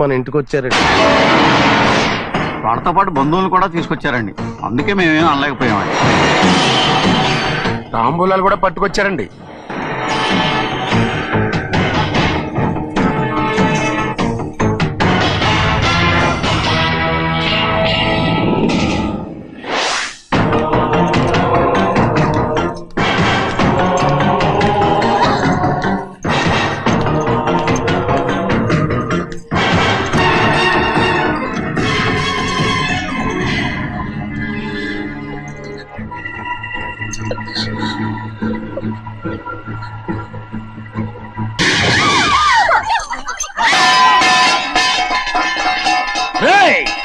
మన ఇంటికి వచ్చారండి. వాళ్ళతో పాటు బంధువులు కూడా తీసుకొచ్చారండి. అందుకే మేమేం అనలేకపోయామండి. తాంబూలాలు కూడా పట్టుకొచ్చారండి.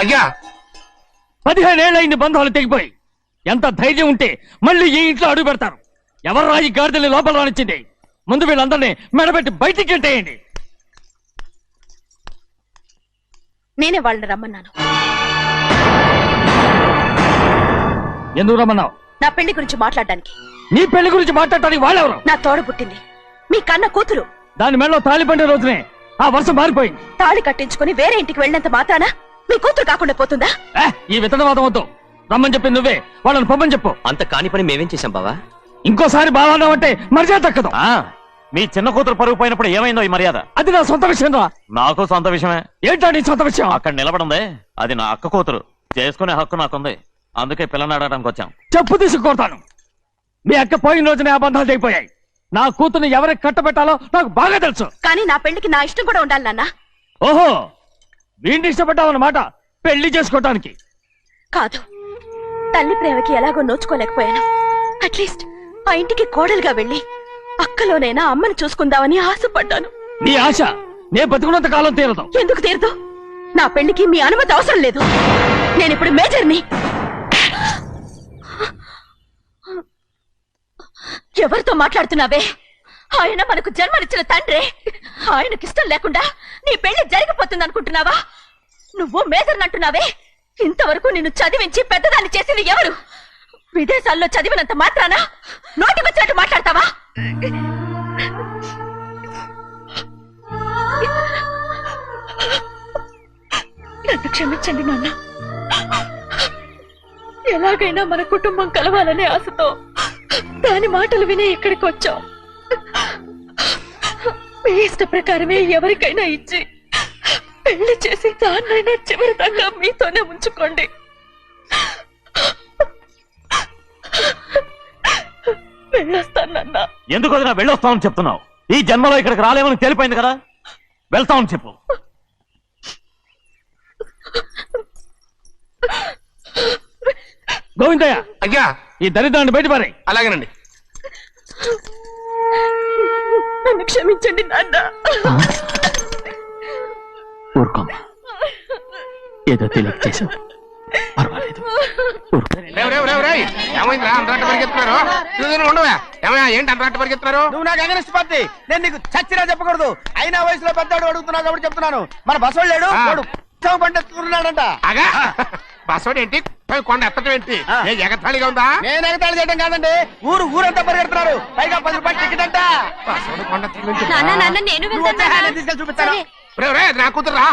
అయ్యా 15 ఏళ్ళైంది బంధాలు తెగిపోయి. ఎంత ధైర్యం ఉంటే మళ్ళీ ఈ ఇంట్లో అడుగు పెడతారు? ఎవరు రాయి గాడిదల్ని లోపల రానిచ్చింది? ముందు వీళ్ళందరినీ మెడబెట్టి బయటికి గెట్టేయండి. నేనే వాళ్ళని రమ్మన్నాను. ఎందుకు రమ్మన్నావు? నా పెళ్లి గురించి మాట్లాడడానికి. నీ పెళ్లి గురించి మాట్లాడటానికి వాళ్ళెవరు? నా తోడ పుట్టింది, మీ కన్న కూతురు. దాని మెడలో తాళి పండే రోజునే ఆ వర్షం మారిపోయింది. తాళి కట్టించుకుని వేరే ఇంటికి వెళ్ళినంత మాత్రాన మీ కూతురు కాకుండా పోతుందా? ఈ విత్తనవాదం వద్దు. రమ్మని చెప్పి నువ్వే వాళ్ళని పొమ్మని చెప్పు. అంత కాని పని మేమేం చేశాం బావా? ఇంకోసారి బావాన్నావు అంటే మర్యాద తక్కదు. మీ చిన్న కూతురు పరుగు పోయినప్పుడు ఏమైందో ఈ మర్యాద? అది నా సొంత విషయం రా. నాకు సొంత విషయమే. ఏంటో నీ సొంత విషయం? అక్కడ నిలబడిందే అది నా అక్క కూతురు. చేసుకునే హక్కు నాకుంది. అందుకే పిల్లని అడగడానికి వచ్చాం. చెప్పు తీసుకొడతాను. మీ అక్క పోయిన రోజునే ఆ బంధాలు తెగిపోయాయి. నా కూతుర్ని ఎవరికి కట్టబెట్టాలో నాకు బాగా తెలుసు. కానీ నా పెళ్లికి నా ఇష్టం కూడా ఉండాలి నాన్న. ఓహో, వీడిని ఇష్టపడ్డావన్నమాట పెళ్లి చేసుకోవటానికి. కాదు, తల్లి ప్రేమకి ఎలాగో నోచుకోలేకపోయాను. అట్లీస్ట్ ఆ ఇంటికి కోడలుగా వెళ్ళి అక్కలోనైనా అమ్మని చూసుకుందామని ఆశపడ్డాను. నీ ఆశ నే బతుకున్నంత కాలం తీరదు. ఎందుకు తీరదు? నా పెళ్లికి మీ అనుమతి అవసరం లేదు. నేనిప్పుడు మేజర్ని. ఎవరితో మాట్లాడుతున్నావే? ఆయన మనకు జన్మనిచ్చిన తండ్రి. ఆయనకిష్టం లేకుండా నీ పెళ్లి జరిగిపోతుంది అనుకుంటున్నావా? నువ్వు మేజర్ని అంటున్నావే. ఇంతవరకు నిన్ను చదివించి పెద్దదాన్ని చేసింది ఎవరు? విదేశాల్లో చదివినంత మాత్రాన నోటికొచ్చినట్టు మాట్లాడతావా? నన్ను క్షమించండి నాన్న. ఎలాగైనా మన కుటుంబం కలవాలనే ఆశతో దాని మాటలు వినే ఇక్కడికి వచ్చాం. మీ ఇష్ట ప్రకారమే ఎవరికైనా ఇచ్చి పెళ్లి చేసి దాన్నైనా చివరి దాకా మీతోనే ఉంచుకోండి. వెళ్ళొస్తానన్నా. ఎందుకు వదినా వెళ్ళొస్తామని చెప్తున్నావు? ఈ జన్మలో ఇక్కడికి రాలేమని తెలిపోయింది కదా. వెళ్తామని చెప్పు. గోవిందయ్య, అయ్యా ఈ దరిద్రాన్ని బయటపారే. అలాగేనండి. నన్ను క్షమించండి నాన్న. ఊరుకోమ్మా, ఏదో తెలియక చేసావు, పర్వాలేదు. ఏమైందిరా అంతరాట పరిగెత్తున్నారు? ఉండవా? ఏమయ్యా ఏంటి అంతరాట పరిగెత్తున్నారు? నువ్వు నాకు అగనిస్ట్ పార్టీ. నేను నీకు చచ్చినా చెప్పకూడదు. అయినా వయసులో పెద్దవాడు అడుగుతున్నావు కాబట్టి చెప్తున్నాను. మన బసవాడు లేడు, వాడు పండిస్తున్నాడంట. అగా బసవాడు ఏంటి? కొండ ఎత్తడం ఏంటి? ఎగతాళిగా ఉందా? నేను ఎగతాళి చేయడం కాదండి, ఊరంతా పరిగెడుతున్నారు. పైగా 10 రూపాయలు టికెట్ అంట. బసవాడు కొండ తీసుకెళ్ళి చూపిస్తాను. నా కూతురా.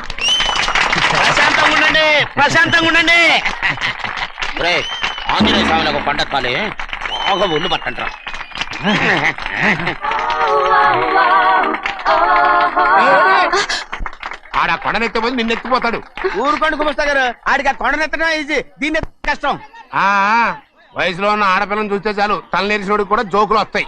ప్రశాంతంగా ఉండండి, ప్రశాంతంగా ఉండండి. ఆంజనేయ స్వామికి పండక్కాలే బాగా ఒళ్ళు పట్టంటారా. ఆడ కొండనెత్తిపోతే నిన్నెత్తిపోతాడు. ఊరుకోండి కుమస్తా గారు, ఆడికి ఆ కొండనెత్తడం ఈజీ, దీన్ని కష్టం. వయసులో ఉన్న ఆడపిల్లని చూస్తే చాలు తలనేరిసినోడికి కూడా జోకులు వస్తాయి.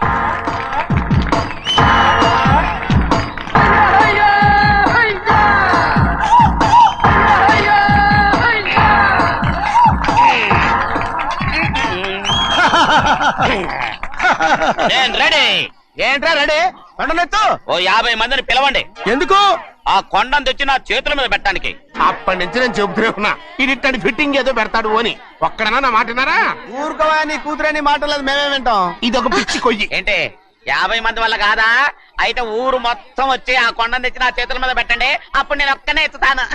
ఏంట్రా రెడీ? కొండనెత్తు. ఓ 50 మందిని పిలవండి. ఎందుకు? ఆ కొండను తెచ్చి నా చేతుల మీద పెట్టడానికి. అప్పటి నుంచి నేను చెబుతూనే ఉన్నా, ఇది ఫిట్టింగ్ ఏదో పెడతాడు అని. ఒక్కడనా నా మాటనారా? ఊరుకోవా, నీ కూతురని మాటలేదు, మేమే వింటాం. ఇది ఒక పిచ్చి కొయ్యి. ఏంటి 50 మంది వల్ల కాదా? అయితే ఊరు మొత్తం వచ్చి ఆ కొండను తెచ్చి నా చేతుల మీద పెట్టండి. అప్పుడు నేను ఒక్కనే ఎత్తుతాను.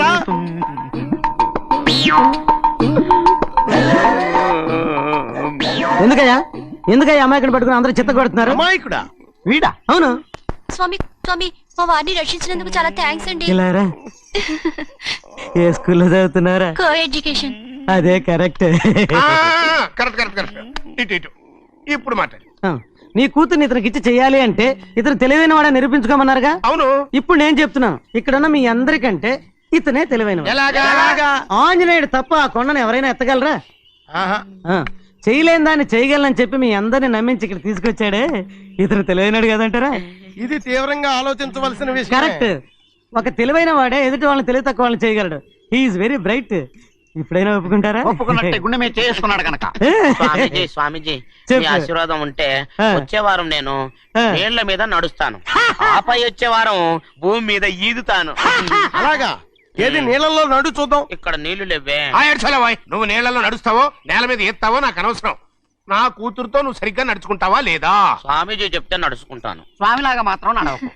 రా ఎందుకయ్యా అమాయకుని పట్టుకుని అందరూ చిత్త కొడుతున్నారు? అమాయకుడా? వీడా? అవును. స్వామి స్వామి మా వారిని రక్షించినందుకు చాలా థ్యాంక్స్ అండి. ఇలారా ఏ స్కూల్లో చదువుతున్నారా? Co education. అదే కరెక్ట్. Correct correct correct. ఇటు ఇటు ఇప్పుడు మాట్లాడు. నీ కూతుర్ని ఇతనికి ఇచ్చి చెయ్యాలి అంటే ఇతను తెలివైన వాడని నిరూపించుకోమన్నారుగా. అవును. ఇప్పుడు నేను చెప్తున్నాను, ఇక్కడున్న మీ అందరికంటే ఇతనే తెలివైన. ఆంజనేయుడు తప్ప ఆ కొండను ఎవరైనా ఎత్తగలరా? చేయలేని దాన్ని చేయగలనని చెప్పి మీ అందరిని నమ్మించి ఇక్కడ తీసుకొచ్చాడే, ఇతను తెలివైనడు కదంటారా? ఇది తీవ్రంగా ఆలోచించవలసిన విషయం. కరెక్ట్. ఒక తెలివైన వాడే ఎదుటి వాళ్ళని తెలివి తక్కువ వాళ్ళని చేయగలడు. He is very bright. ఇప్పుడైనా ఒప్పుకుంటారా? ఒప్పుకున్నట్టే గుండె మీద చేసుకున్నాడు కనుక. స్వామీజీ స్వామీజీ మీ ఆశీర్వాదం ఉంటే వచ్చే వారం నేను నీళ్ల మీద నడుస్తాను, ఆపై వచ్చే వారం భూమి మీద ఈదుతాను. అలాగా? ఏది నీళ్ళల్లో నడు చూద్దాం. ఇక్కడ నీళ్లు లేవే. నువ్వు నీళ్ళల్లో నడుస్తావో నేల మీద ఎత్తావో నాకు అనవసరం. నా కూతురుతో నువ్వు సరిగ్గా నడుచుకుంటావా లేదా? స్వామీజీ చెప్తే నడుచుకుంటాను. స్వామిలాగా మాత్రం నడవకు.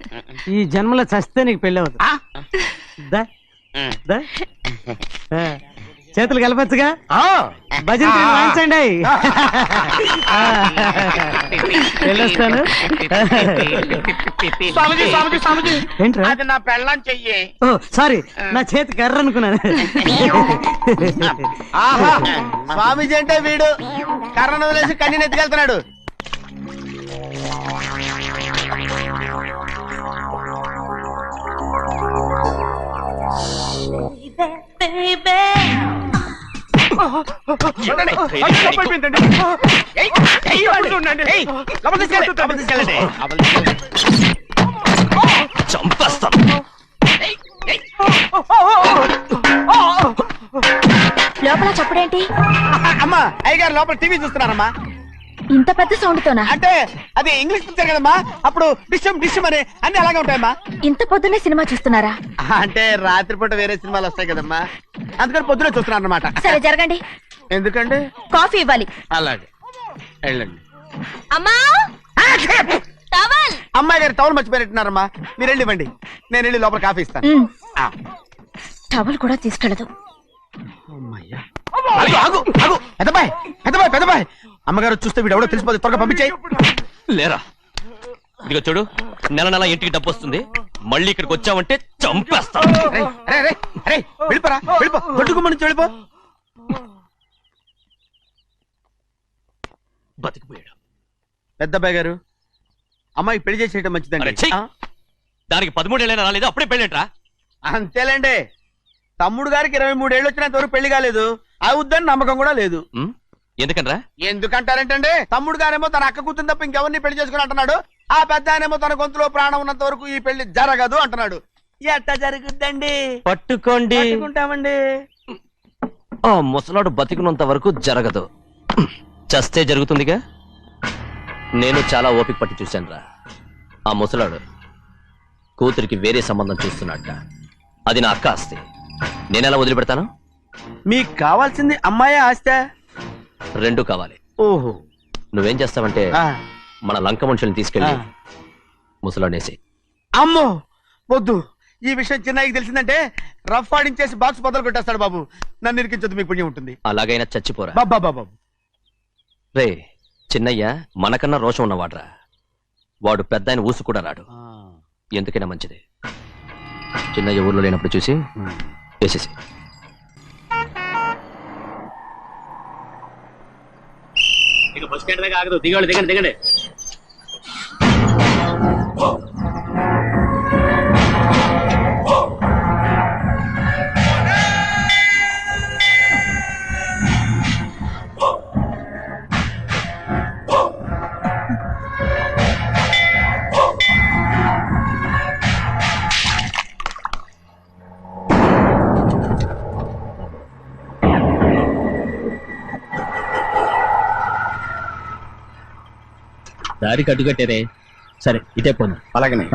ఈ జన్మలో చస్తే నీకు పెళ్ళి అవుతుంది. చేతులు కలపచ్చుగా. భజన వాయించండి. వెళ్ళొస్తాను. స్వామీజీ స్వామీజీ స్వామీజీ ఏంట్రా? అది నా పెళ్ళం చెయ్యి. ఓ సారీ, నా చేతి కర్ర అనుకున్నాను. స్వామీజీ అంటే వీడు కర్రను వదిలేసి కన్నీ ఎత్తుకెళ్తున్నాడు. చంపేస్తాను. లోపల చప్పుడేంటి? అమ్మా అయ్యగారు లోపల టీవీ చూస్తున్నారమ్మా. ఇంత పెద్ద సౌండ్ తోనా? అంటే అది ఇంగ్లీష్ పిక్చర్ కదమ్మా, అప్పుడు డిస్టమ్ డిస్టమ్ అని అన్ని అలాగే ఉంటాయమ్మా. ఇంత పొద్దున్నే సినిమా చూస్తున్నారా? అంటే రాత్రిపూట వేరే సినిమాలు వస్తాయి కదమ్మా, అందుకని పొద్దునే చూస్తున్నాను అనమాట. సరే జరగండి. ఎందుకండి? కాఫీ ఇవ్వాలి. అలాగే వెళ్ళండి. అమ్మా టవల్. అమ్మాయి గారు టవల్ మర్చిపోయినట్టున్నారమ్మా, మీరు వెళ్ళి ఇవ్వండి, నేను వెళ్ళి లోపల కాఫీ ఇస్తాను. టవల్ కూడా తీసుకెళ్ళదు. పెద్దబాయ్ పెద్దబాయ్ పెద్దబాయ్, అమ్మగారు చూస్తే వీడు ఎవడో తెలిసిపోతే త్వరగా పంపించాయి. లేరా, ఇదిగో చూడు, నెల నెల ఇంటికి డబ్బు వస్తుంది, మళ్ళీ ఇక్కడికి వచ్చావంటే చంపేస్తా. వెళ్ళిపోరా, వెళ్ళిపో, దొడ్డుకుమ్మ నుంచి వెళ్ళిపో. బతికిపోయాడు. పెద్దబాయ్ గారు, అమ్మాయి పెళ్లి చేసేయటం మంచిదండి. దానికి 13 ఏళ్ళైనా రాలేదు, అప్పుడే పెళ్ళేంట్రా? అంతేలేండి, తమ్ముడు గారికి 23 ఏళ్ళు వచ్చినంత వరకు పెళ్లి కాలేదు, అవుద్దని నమ్మకం కూడా లేదు. ఎందుకనరా? ఎందుకంటారేంటండి, తమ్ముడు గారేమో తన అక్క కూతురు తప్ప ఇంకెవరిని పెళ్లి చేసుకుని అంటున్నాడు, ఆ పెద్ద ఆయనేమో తన గొంతులో ప్రాణం ఉన్నంత వరకు ఈ పెళ్లి జరగదు అంటున్నాడు. ఎట్ట జరుగుద్దండి? పట్టుకోండి. పట్టుకుంటామండి. ఆ ముసలాడు బతికినంత వరకు జరగదు, చస్తే జరుగుతుందిగా. నేను చాలా ఓపిక పట్టి చూశానురా. ఆ ముసలాడు కూతురికి వేరే సంబంధం చూస్తున్నాడ. అది నా అక్క ఆస్తి, నేనెలా వదిలిపెడతాను? మీకు కావాల్సింది అమ్మాయి ఆస్తి? రెండు కావాలి. ఓహో. నువ్వేం చేస్తావంటే మన లంక మనుషుల్ని తీసుకెళ్ళి ముసలాడేసి. అమ్మో వద్దు, ఈ విషయం చిన్నయ్యకి తెలిసిందంటే రఫ్ ఆడించేసి బాక్స్ బదులు కొట్టేస్తాడు బాబు. నన్ను ఇరికించొద్దు, మీకు పుణ్యం ఉంటుంది. అలాగైనా చచ్చిపోరా బాబా బాబు. రే చిన్నయ్య మనకన్నా రోషం ఉన్నవాడ్రా, వాడు పెద్ద ఆయన ఊసు కూడా రాడు. ఎందుకైనా మంచిది చిన్నయ్య ఊర్లో లేనప్పుడు చూసి వేసేసి. బస్ స్టాండ్ దగ్గర ఆగదు, దిగండి దిగండి దిగండి. దారి కట్టుకట్టేరే. సరే ఇటే పోను. అలాగనే.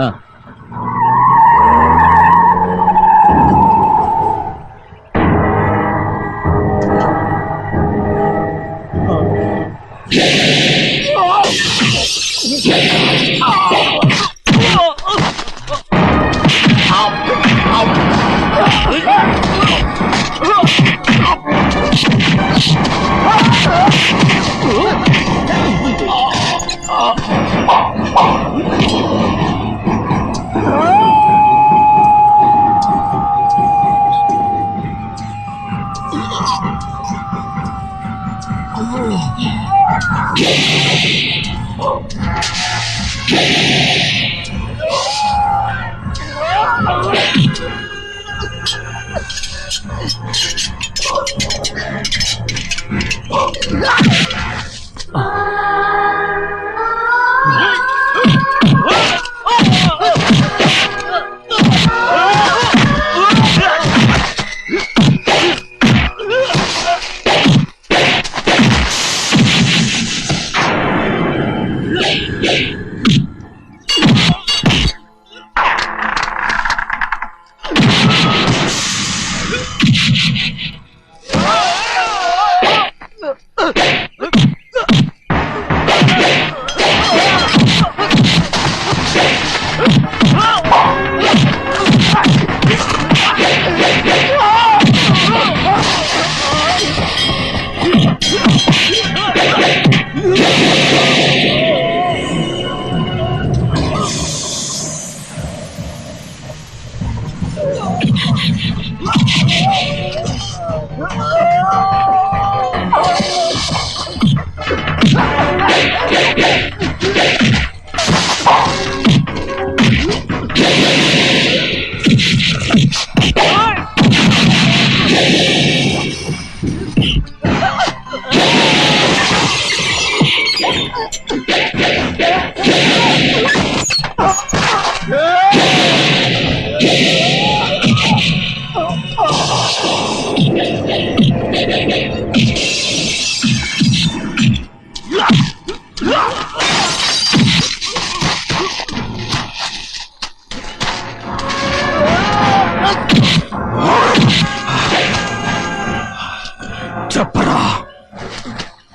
చెప్పరా,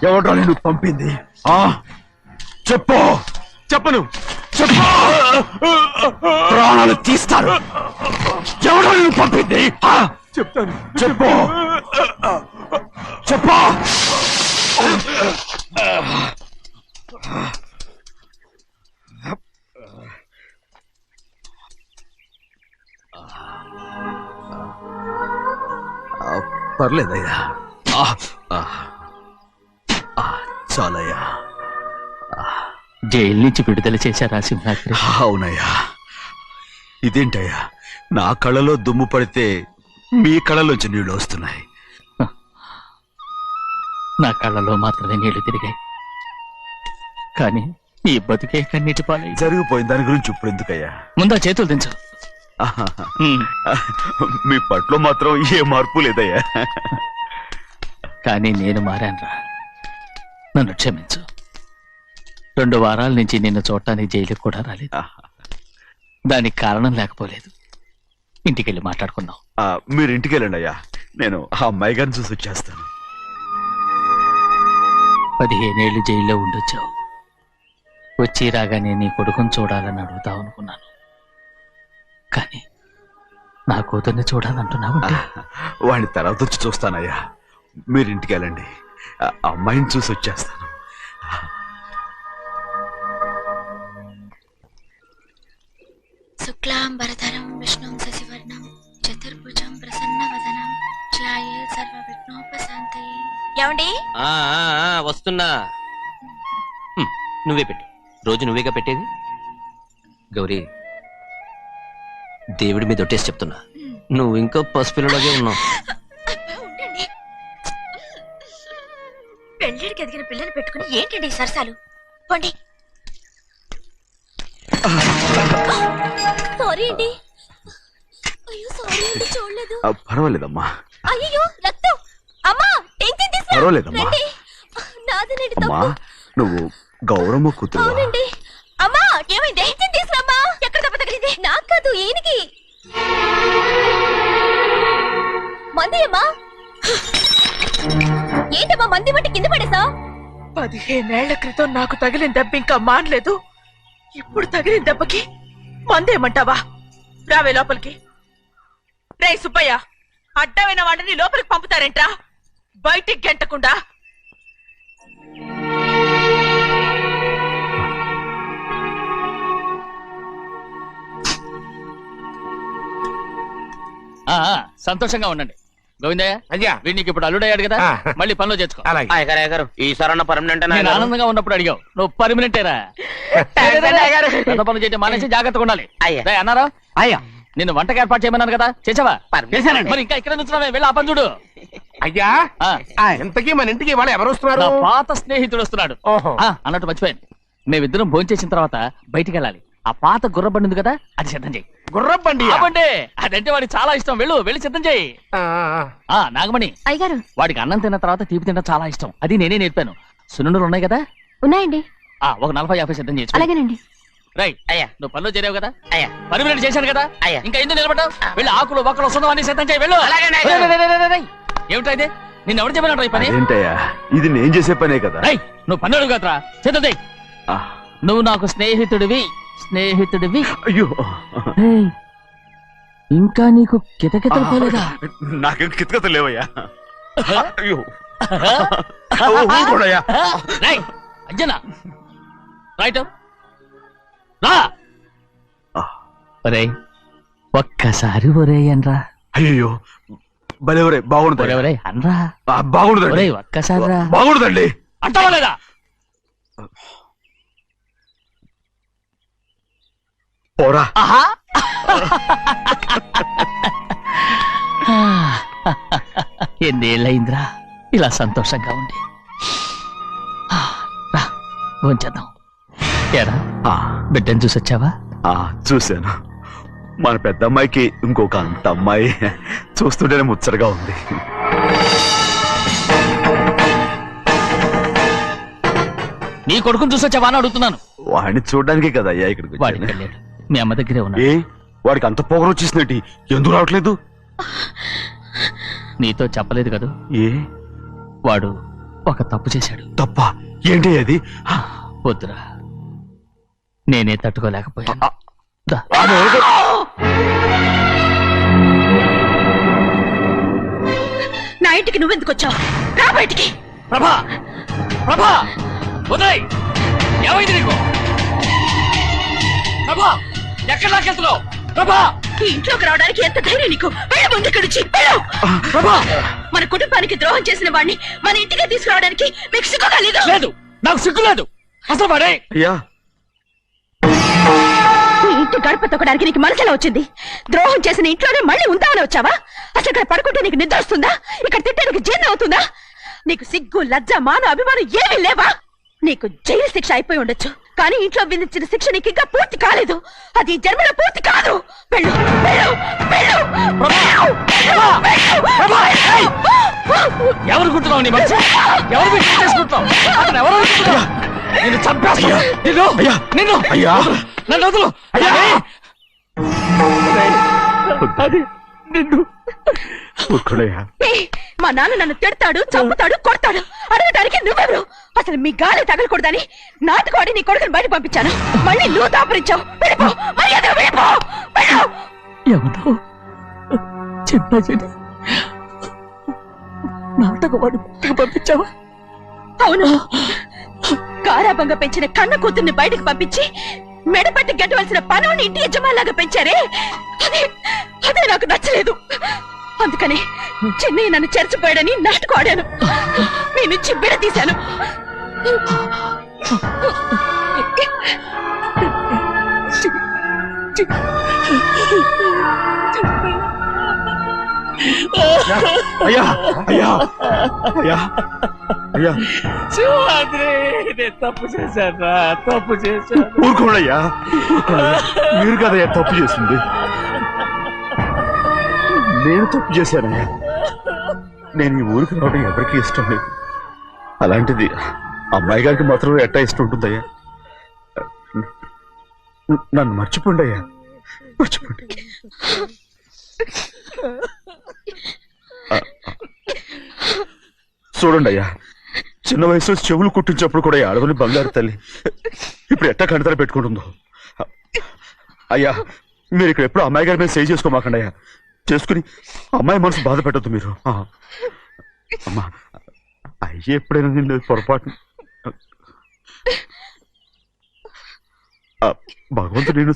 ఎవడ్రా నిన్ను పంపింది? చెప్పు. చెప్పను. చెప్పు, ప్రాణాలు తీస్తారు. ఎవడ్రా నిన్ను పంపింది? చెప్తాను. చెప్పు. చెప్పు. పర్లేదయ్యా, చాలయ్యా. జైలు నుంచి విడుదల చేశారా సింహాద్రి? అవునయ్యా. ఇదేంటయ్యా, నా కళ్ళలో దుమ్ము పడితే మీ కళ్ళలోంచి నీళ్లు వస్తున్నాయి. నా కళ్ళలో మాత్రమే నీళ్లు తిరిగాయి, కానీ ఈ బతుకే కన్నీటి పాలై. జరిగిపోయిన దాని గురించి ఇప్పుడు ఎందుకయ్యా? ముందా చేతులు దించు. మీ పట్ల మాత్రం ఏ మార్పు లేదయ్యా. కానీ నేను మారానురా, నన్ను క్షమించు. 2 వారాల నుంచి నిన్ను చూడటానికి జైలుకి కూడా రాలేదు. దానికి కారణం లేకపోలేదు. ఇంటికెళ్ళి మాట్లాడుకుందాం. మీరు ఇంటికి వెళ్ళండి అయ్యా, నేను ఆ అమ్మాయి గారిని చూసి వచ్చేస్తాను. 15 ఏళ్ళు జైల్లో ఉండొచ్చావు. వచ్చి రాగానే నీ కొడుకుని చూడాలని అడుగుతావు అనుకున్నాను, కానీ నా కూతుర్ని చూడాలంటున్నావు. వాడిని తర్వాత వచ్చి చూస్తానయ్యా, మీరు ఇంటికి వెళ్ళండి, అమ్మాయిని చూసి వచ్చేస్తాను. శుక్లాంబరధరం విష్ణుం శశివర్ణం చతుర్భుజం ప్రసన్నవదనం ధ్యాయే సర్వవిఘ్నోపశాంతయే. ఏమండి? వస్తున్నా. నువ్వే పెట్టు. రోజు నువ్వేగా పెట్టేది. గౌరీ, దేవుడి మీద ఒట్టేసి చెప్తున్నా, నువ్వు ఇంకా పసిపిల్లలాగే ఉన్నావు. పెళ్ళిడికి ఎదిగిన పిల్లని పెట్టుకుని ఏంటండి సరసాలు? పోండి. సారీ అండి. అయ్యో సారీ అండి, చూడలేదు. పర్వాలేదమ్మా. అయ్యో రక్తం. అమ్మా టెన్షన్ తీసుకురా. పర్వాలేదమ్మా. నాదనండి అమ్మా, తప్పు. నువ్వు గౌరమ్మ కూతురు. అవునండి. అమ్మా ఏమైంది? టెన్షన్ తీసుకురామ్మా. ఎక్కడ దెబ్బ తగిలింది? నాకు కాదు, ఈయనకి. మంది అమ్మా. ఏంటమ్మా మంది బట్టి కింద పడేసా? 15 ఏళ్ల క్రితం నాకు తగిలిన దెబ్బ ఇంకా మానలేదు. ఇప్పుడు తగిలిన దెబ్బకి మందేమంటావా? రావే లోపలికి. రే సుబ్బయ్య, అడ్డమైన వాడిని లోపలికి పంపుతారేంట్రా? బయటికి గెంటకుండా. సంతోషంగా ఉండండి. గోవిందయ్య అయ్యా వీడికి ఇప్పుడు అల్లుడయ్యాడు కదా మళ్ళీ పనిలో చేర్చుకో. అలాగే అయ్యగారు ఈసారన్న పర్మనెంట్ నేను ఆనందంగా ఉన్నప్పుడు అడిగావు, నువ్వు పర్మనెంటేరా. పెద్ద పనులు చేయడం మానేసి జాగ్రత్తగా ఉండాలి. రేయ్ అన్నారా? అయ్యా నిన్ను వంటకి ఏర్పాటు చేయమన్నాను కదా, చేసావా? చేశానండి. మరి ఇంకా ఇక్కడ నుంచున్నావే, వెళ్ళి ఆ పని చూడు. అయ్యా ఇంతకీ మన ఇంటికి వాళ్ళు ఎవరు వస్తున్నారు? నా పాత స్నేహితుడు వస్తున్నాడు. ఓహో. అన్నట్టు మర్చిపోయాను, మేమిద్దరం భోంచేసిన తర్వాత బయటికి వెళ్ళాలి. ఆ పాత గుర్రబండి ఉంది కదా, అది సిద్ధం చేయి. గుర్రబండి అదంటే వాడికి చాలా ఇష్టం. వెళ్ళి సిద్ధం చేయి. నాగమణి అయ్యగారు, వాడికి అన్నం తిన్న తర్వాత తీపి తినడం చాలా ఇష్టం. అది నేనే నేర్పాను. సున్నుండలు ఉన్నాయి కదా? ఉన్నాయండి. ఒక 40-50 సిద్ధం చేసి. అలాగేనండి. రైట్ అయ్యా. నువ్వు పనిలో చేరావు కదా, అయ్యా. పర్మినెంట్ చేశాను కదా, అయ్యా. ఇంకా ఎందుకు నిలబడ్డావు? వెళ్ళి ఆకులు ఒక్కలు వస్తుందో అన్ని సిద్ధం చేయి. వెళ్ళు. ఏమిటా ఇది? నిన్ను ఎవరు చెప్పినట్టు ఈ పని? ఏంటయ్యా ఇది నేను చేసే పనే కదా. రై నువ్వు పని అడుగు కదరా, సిద్ధం చేయి. నువ్వు నాకు స్నేహితుడివి. అయ్యో ఇంకా నీకు కితకితలు పోలేదా? నాకేం కితకత లేవయ్యా. అయ్యో ఊరుకోడయ్యా. అజ్జనా రైట్ రా. ఒరేయ్ ఒక్కసారి ఒరే అనరా. అయ్యో భలేవరే బాగుంటుంది. ఒరే అనరా. బాగుండదండి. ఒక్కసారి రా. బాగుండదండి. అంటావా లేదా? పోరా. ఎన్నేళ్ళయిందిరా ఇలా సంతోషంగా ఉండి. రా భోంచేద్దాం. ఏరా బిడ్డను చూసొచ్చావా? చూశాను. మన పెద్ద అమ్మాయికి ఇంకొక అంత అమ్మాయి చూస్తుంటేనే ముచ్చటగా ఉంది. నీ కొడుకుని చూసొచ్చావా అని అడుగుతున్నాను. వాడిని చూడడానికి కదా అయ్యా ఇక్కడికి. వాడికి వెళ్ళాడు, మీ అమ్మ దగ్గరే ఉన్నాడు. ఏ వాడికి అంత పొగరు వచ్చేసినట్టు ఎందుకు రావట్లేదు? నీతో చెప్పలేదు కదా. ఏ వాడు ఒక తప్పు చేశాడు. తప్ప ఏంటి అది? వద్దురా, నేనే తట్టుకోలేకపోయాను. నా ఇంటికి నువ్వెందుకు వచ్చావు? రా బయటికి. ప్రభా ప్రభా ఉదయ్ ఏమైంది నీకు? ప్రభా ఎక్కడ నాకెళ్తున్నావు? ప్రభా ఈ ఇంట్లోకి రావడానికి ఎంత ధైర్యం నీకు? వెళ్ళు ముందు ఇక్కడి నుంచి, వెళ్ళు. ప్రభా మన కుటుంబానికి ద్రోహం చేసిన వాడిని మన ఇంటికి తీసుకురావడానికి మీకు సిగ్గుగా లేదు? లేదు, నాకు సిగ్గు లేదు అసలు. వాడే అయ్యా ఈ ఇంటి గడప తొక్కడానికి నీకు మనసులో వచ్చింది. ద్రోహం చేసిన ఇంట్లోనే మళ్ళీ ఉందామని వచ్చావా? అసలు ఇక్కడ పడుకుంటే నీకు నిద్ర వస్తుందా? ఇక్కడ తింటే నీకు జీర్ణం అవుతుందా? నీకు సిగ్గు, లజ్జ, మాన, అభిమానం ఏమీ లేవా? నీకు జైలు శిక్ష అయిపోయి ఉండొచ్చు, కానీ ఇంట్లో విధించిన శిక్ష నీకు ఇంకా పూర్తి కాలేదు. అది జన్మలో పూర్తి కాదు. వెళ్ళు, వెళ్ళు, వెళ్ళు, ఎవరు కుట్టున్నావు? నీ మంచి ఎవరు చేసుకుంటున్నావు? అతను ఎవరు అనుకుంటున్నావు? నిన్ను చంపేస్తా. నిన్ను అయ్యా నన్ను వదులు. అది నిన్ను మా నాన్న నన్ను తిడతాడు, చంపుతాడు, కొడతాడు. అడగటానికి నువ్వెవరు? అసలు మీ గాలి తగలకూడదని నాటుకోడి నీ కొడుకుని బయట పంపించాను. మళ్ళీ నువ్వు దాపరించావు. వెళ్ళిపో, మర్యాదగా వెళ్ళిపో. ఎవరో చిన్న చెడి నాటకవాడి పంపించావా? అవును, గారాబంగా పెంచిన కన్న కూతుర్ని బయటకు పంపించి మెడపట్టి గెట్టవలసిన పనుని ఇంటి యజమానిలాగా పెంచారే, అదే నాకు నచ్చలేదు. అందుకని చెన్నై నన్ను చెరచిపోయాడని నాటకం ఆడాను. మీ నుంచి విడదీశాను. అయ్యా అయ్యా అయ్యా అయ్యా తప్పు చేశాను, తప్పు చేశాను. ఊరుకోడయ్యా, మీరు కదయ్యా తప్పు చేసింది. నేను తప్పు చేశానయ్యా. నేను ఈ ఊరికి రావడం ఎవరికి ఇష్టం లేదు. అలాంటిది అమ్మాయి గారికి మాత్రం ఎట్టా ఇష్టం ఉంటుందయ్యా. నన్ను మర్చిపోండి అయ్యా, మర్చిపోండి. చూడండి అయ్యా, చిన్న వయసులో చెవులు కుట్టించినప్పుడు కూడా అడవుని బంగారు తల్లి ఇప్పుడు ఎట్టా కణితలు పెట్టుకుంటుందో. అయ్యా మీరు ఇక్కడ ఎప్పుడు అమ్మాయి గారి మీద సేవ్ చేసుకోమాకండి అయ్యా. చేసుకుని అమ్మాయి మనసు బాధ పెట్టద్దు మీరు. అమ్మా అయ్యే ఎప్పుడైనా నిన్ను పొరపాటు భగవంతుడు నేను